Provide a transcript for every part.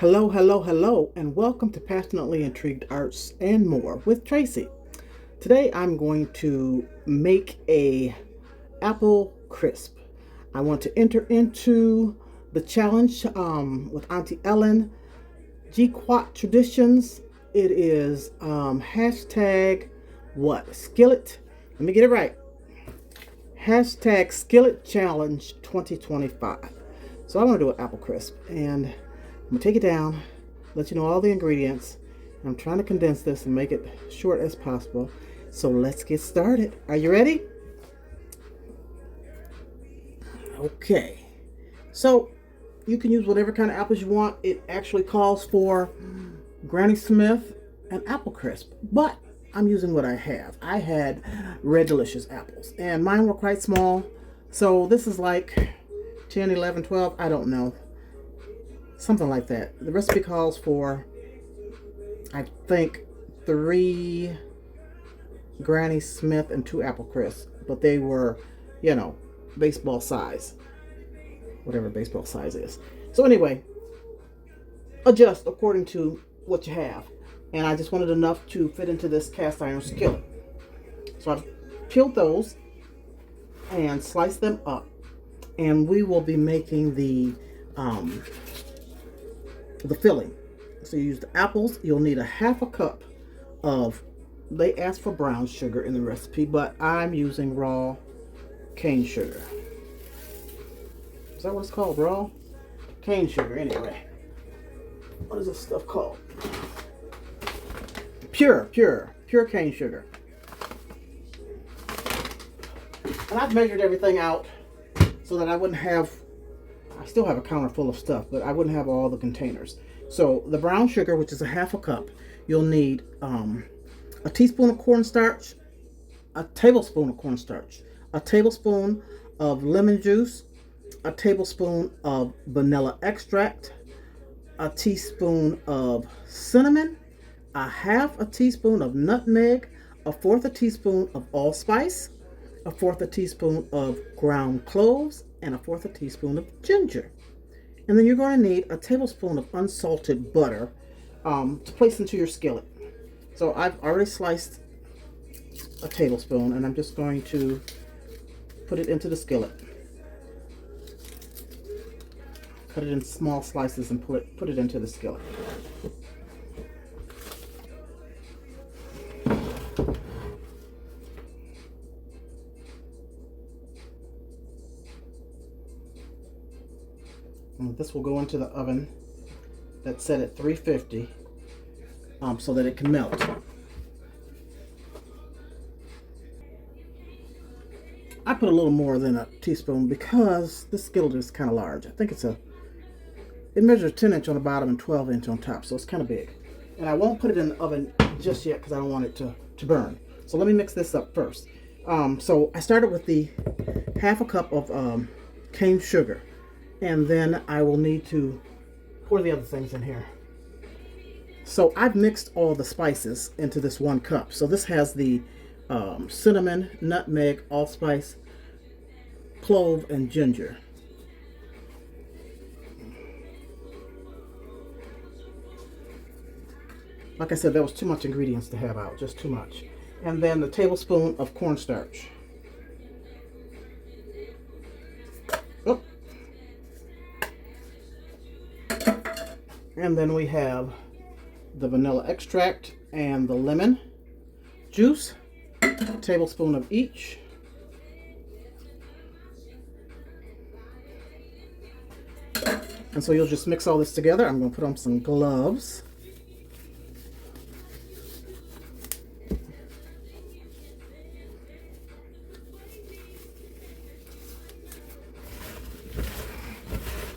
Hello, hello, hello, and welcome to Passionately Intrigued Arts and More with Tracy. Today I'm going to make a apple crisp. I want to enter into the challenge with Auntie Ellen, G-Quat Traditions. It is hashtag what? Skillet. Let me get it right. Hashtag Skillet Challenge 2025. So I want to do an apple crisp, and I'm gonna take it down, let you know all the ingredients. I'm trying to condense this and make it short as possible. So let's get started. Are you ready? Okay. So you can use whatever kind of apples you want. It actually calls for Granny Smith and apple crisp, but I'm using what I have. I had Red Delicious apples, and mine were quite small. So this is like 10, 11, 12, I don't know. Something like that. The recipe calls for, I think, 3 Granny Smith and 2 apple crisp, but they were, baseball size, whatever baseball size is. So anyway, adjust according to what you have. And I just wanted enough to fit into this cast iron skillet. So I've peeled those and sliced them up, and we will be making the filling. So you use the apples. You'll need a half a cup of, they asked for brown sugar in the recipe, but I'm using raw cane sugar. Is that what it's called? Raw cane sugar, anyway. What is this stuff called? Pure cane sugar. And I've measured everything out so that I wouldn't have, I still have a counter full of stuff, but I wouldn't have all the containers. So the brown sugar, which is a half a cup, you'll need a teaspoon of cornstarch, a tablespoon of cornstarch, a tablespoon of lemon juice, a tablespoon of vanilla extract, a teaspoon of cinnamon, a half a teaspoon of nutmeg, a fourth a teaspoon of allspice, a fourth a teaspoon of ground cloves, and a fourth a teaspoon of ginger. And then you're going to need a tablespoon of unsalted butter to place into your skillet. So I've already sliced a tablespoon, and I'm just going to put it into the skillet. Cut it in small slices and put it into the skillet. And this will go into the oven that's set at 350 so that it can melt. I put a little more than a teaspoon because this skillet is kind of large. I think it measures 10 inch on the bottom and 12 inch on top, so it's kind of big. And I won't put it in the oven just yet because I don't want it to burn. So let me mix this up first. So I started with the half a cup of cane sugar. And then I will need to pour the other things in here. So I've mixed all the spices into this 1 cup. So this has the cinnamon, nutmeg, allspice, clove, and ginger. Like I said, there was too much ingredients to have out, just too much. And then the tablespoon of cornstarch. And then we have the vanilla extract and the lemon juice, a tablespoon of each. And so you'll just mix all this together. I'm going to put on some gloves.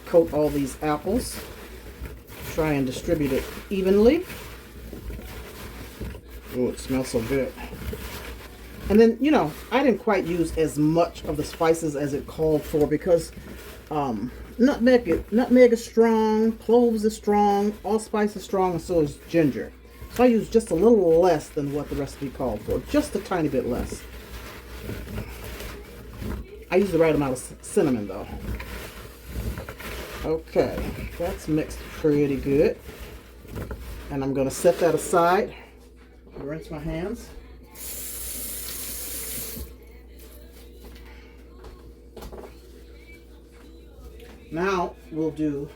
Coat all these apples. Try and distribute it evenly. Oh, it smells so good. And then, I didn't quite use as much of the spices as it called for because nutmeg is strong, cloves is strong, allspice is strong, and so is ginger. So I used just a little less than what the recipe called for, just a tiny bit less. I use the right amount of cinnamon though. Okay, that's mixed pretty good. And I'm going to set that aside. Rinse my hands. Now we'll do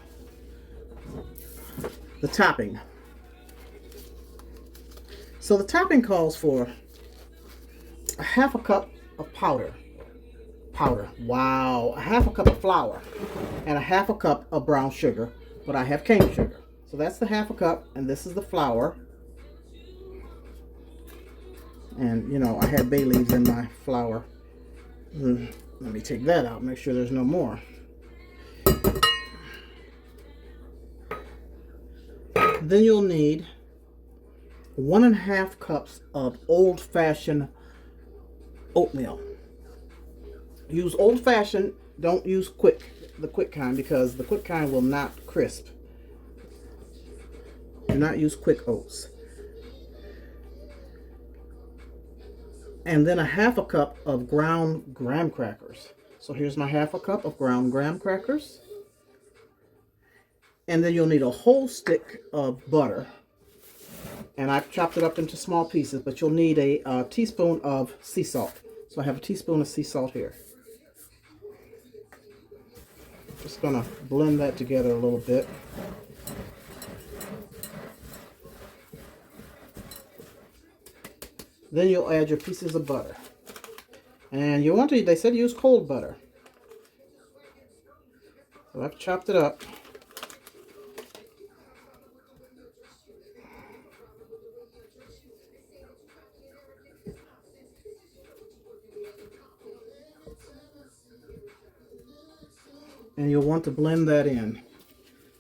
the topping. So the topping calls for a half a cup of powder. Wow. A half a cup of flour and a half a cup of brown sugar, but I have cane sugar. So that's the half a cup, and this is the flour. And you know, I had bay leaves in my flour. Let me take that out, make sure there's no more. Then you'll need 1.5 cups of old-fashioned oatmeal. Use old-fashioned, don't use the quick kind, because the quick kind will not crisp. Do not use quick oats. And then a half a cup of ground graham crackers. So here's my half a cup of ground graham crackers. And then you'll need a whole stick of butter. And I've chopped it up into small pieces, but you'll need a teaspoon of sea salt. So I have a teaspoon of sea salt here. Just gonna blend that together a little bit. Then you'll add your pieces of butter. And you want to, they said use cold butter. So I've chopped it up. And you'll want to blend that in.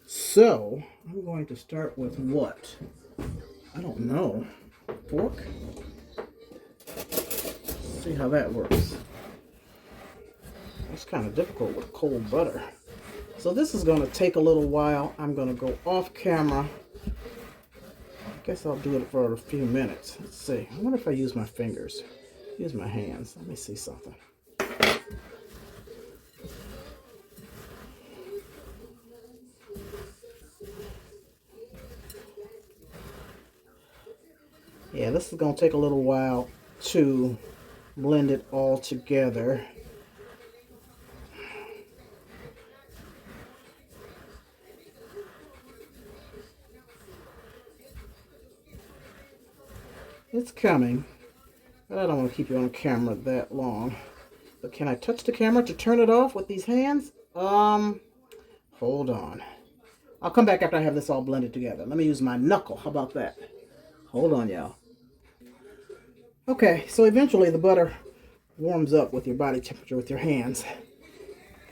So, I'm going to start with what? I don't know. Fork? See how that works. It's kind of difficult with cold butter. So this is going to take a little while. I'm going to go off camera. I guess I'll do it for a few minutes. Let's see. I wonder if I use my fingers. Use my hands. Let me see something. Yeah, this is going to take a little while to blend it all together. It's coming, but I don't want to keep you on camera that long. But can I touch the camera to turn it off with these hands? Hold on. I'll come back after I have this all blended together. Let me use my knuckle. How about that? Hold on, y'all. Okay, so eventually the butter warms up with your body temperature with your hands,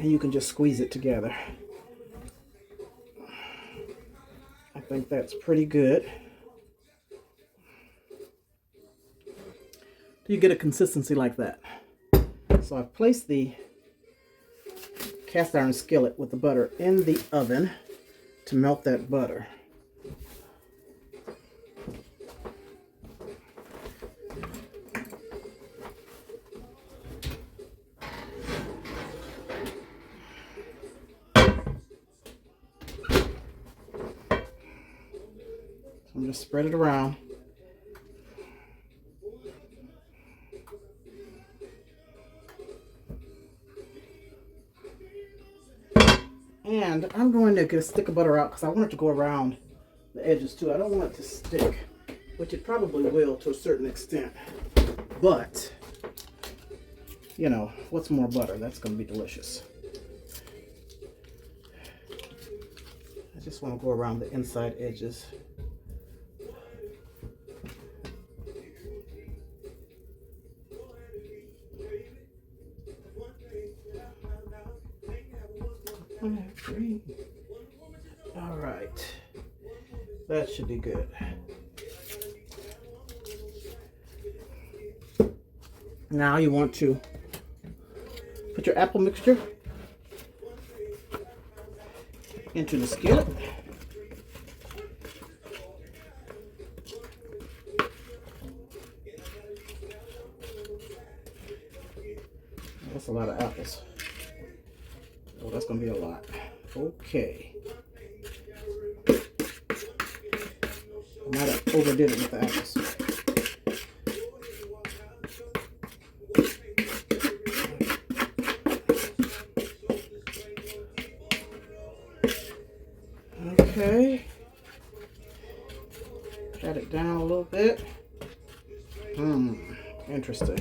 and you can just squeeze it together. I think that's pretty good. You get a consistency like that. So I've placed the cast iron skillet with the butter in the oven to melt that butter. I'm going to spread it around. And I'm going to get a stick of butter out because I want it to go around the edges too. I don't want it to stick, which it probably will to a certain extent. But, you know, what's more butter? That's going to be delicious. I just want to go around the inside edges. All right, that should be good. Now you want to put your apple mixture into the skillet. That's a lot of apples. Oh, that's going to be a lot. Okay. I might have overdid it with the apples. Okay. Pat it down a little bit. Interesting.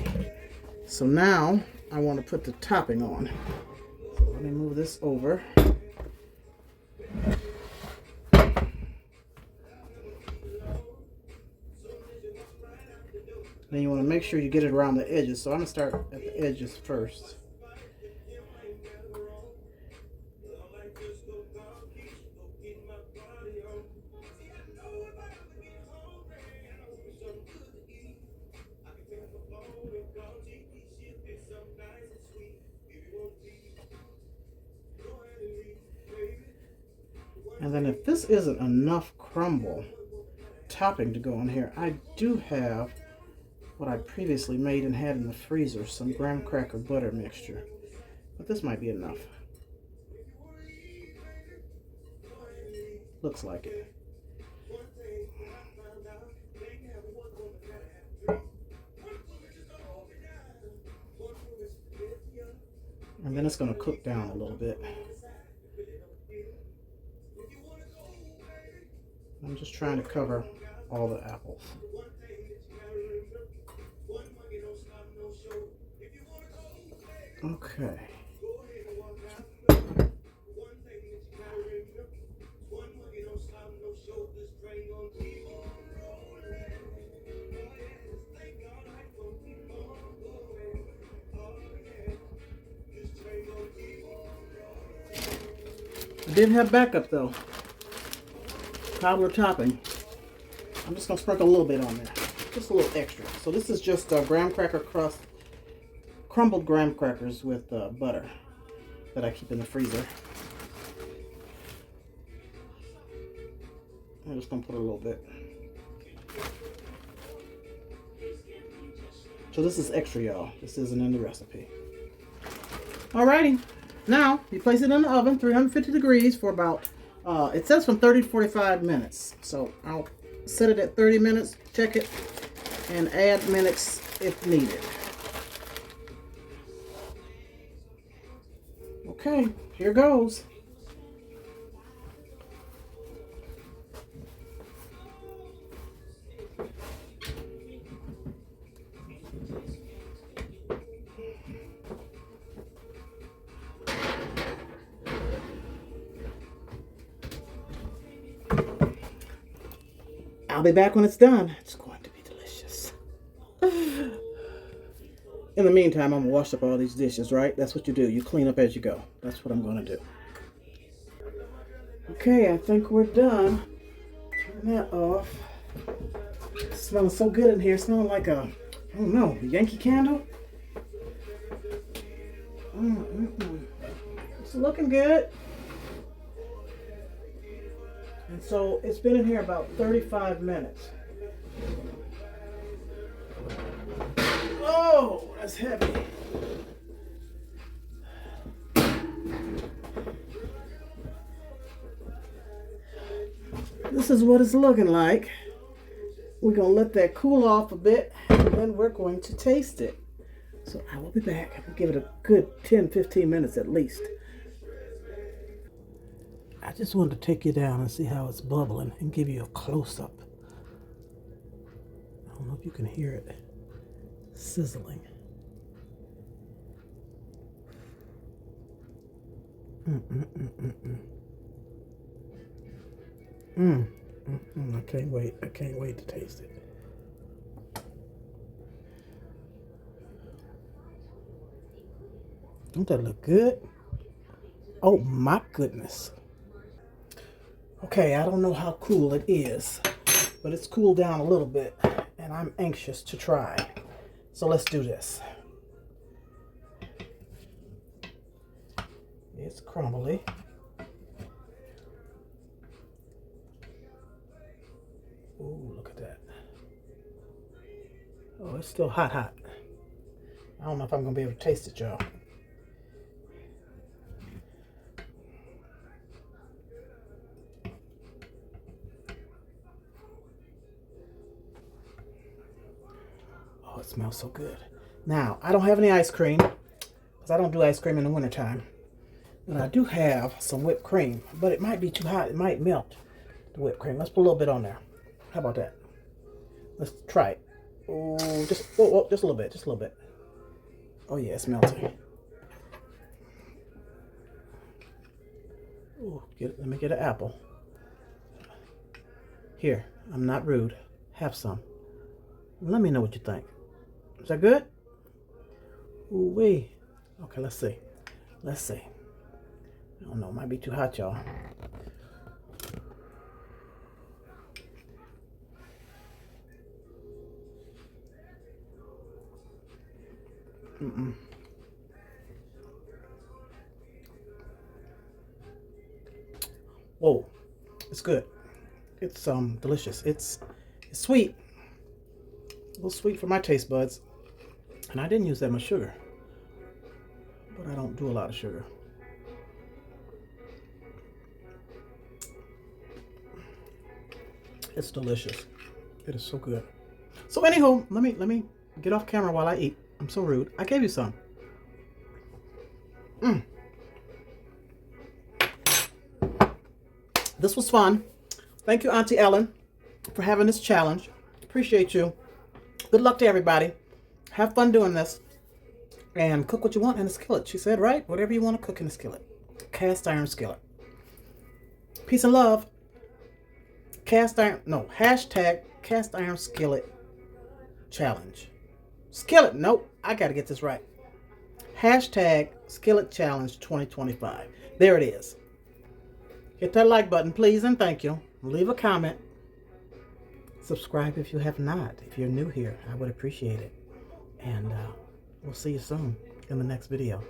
So now I want to put the topping on. So let me move this over. Then you want to make sure you get it around the edges. So I'm going to start at the edges first. And then if this isn't enough crumble topping to go on here, I do have what I previously made and had in the freezer, some graham cracker butter mixture. But this might be enough. Looks like it. And then it's going to cook down a little bit. I'm just trying to cover all the apples. Okay. I did have backup though. Cobbler topping. I'm just going to sprinkle a little bit on there. Just a little extra. So this is just graham cracker crust, crumbled graham crackers with butter that I keep in the freezer. I'm just going to put a little bit. So this is extra, y'all. This isn't in the recipe. Alrighty. Now, you place it in the oven, 350 degrees for about, it says from 30 to 45 minutes. So I'll set it at 30 minutes, check it, and add minutes if needed. Okay, here goes. I'll be back when it's done. It's going to be delicious. In the meantime, I'm going to wash up all these dishes, right? That's what you do. You clean up as you go. That's what I'm going to do. Okay, I think we're done. Turn that off. It's smelling so good in here. It's smelling like a, I don't know, a Yankee candle. It's looking good. And so it's been in here about 35 minutes. Oh, that's heavy. This is what it's looking like. We're going to let that cool off a bit, and then we're going to taste it. So I will be back. I'll give it a good 10-15 minutes at least. I just wanted to take you down and see how it's bubbling and give you a close-up. I don't know if you can hear it sizzling. I can't wait. I can't wait to taste it. Don't that look good? Oh my goodness. Okay, I don't know how cool it is, but it's cooled down a little bit, and I'm anxious to try. So let's do this. It's crumbly. Ooh, look at that. Oh, it's still hot, hot. I don't know if I'm going to be able to taste it, y'all. smells so good. Now, I don't have any ice cream because I don't do ice cream in the wintertime. And I do have some whipped cream, but it might be too hot. It might melt the whipped cream. Let's put a little bit on there. How about that? Let's try it. Oh, just a little bit, just a little bit. Oh yeah, it's melting. Ooh, let me get an apple. Here, I'm not rude. Have some. Let me know what you think. Is that good? Ooh wee. Okay, let's see. Let's see. I don't know, it might be too hot, y'all. Whoa, it's good. It's delicious. It's sweet. A little sweet for my taste buds. And I didn't use that much sugar. But I don't do a lot of sugar. It's delicious. It is so good. So anywho, let me get off camera while I eat. I'm so rude. I gave you some. This was fun. Thank you, Auntie Ellen, for having this challenge. Appreciate you. Good luck to everybody. Have fun doing this. And cook what you want in a skillet. She said, right? Whatever you want to cook in a skillet. Cast iron skillet. Peace and love. Hashtag cast iron skillet challenge. Skillet. Nope. I got to get this right. Hashtag skillet challenge 2025. There it is. Hit that like button, please, and thank you. Leave a comment. Subscribe if you have not. If you're new here, I would appreciate it. And we'll see you soon in the next video.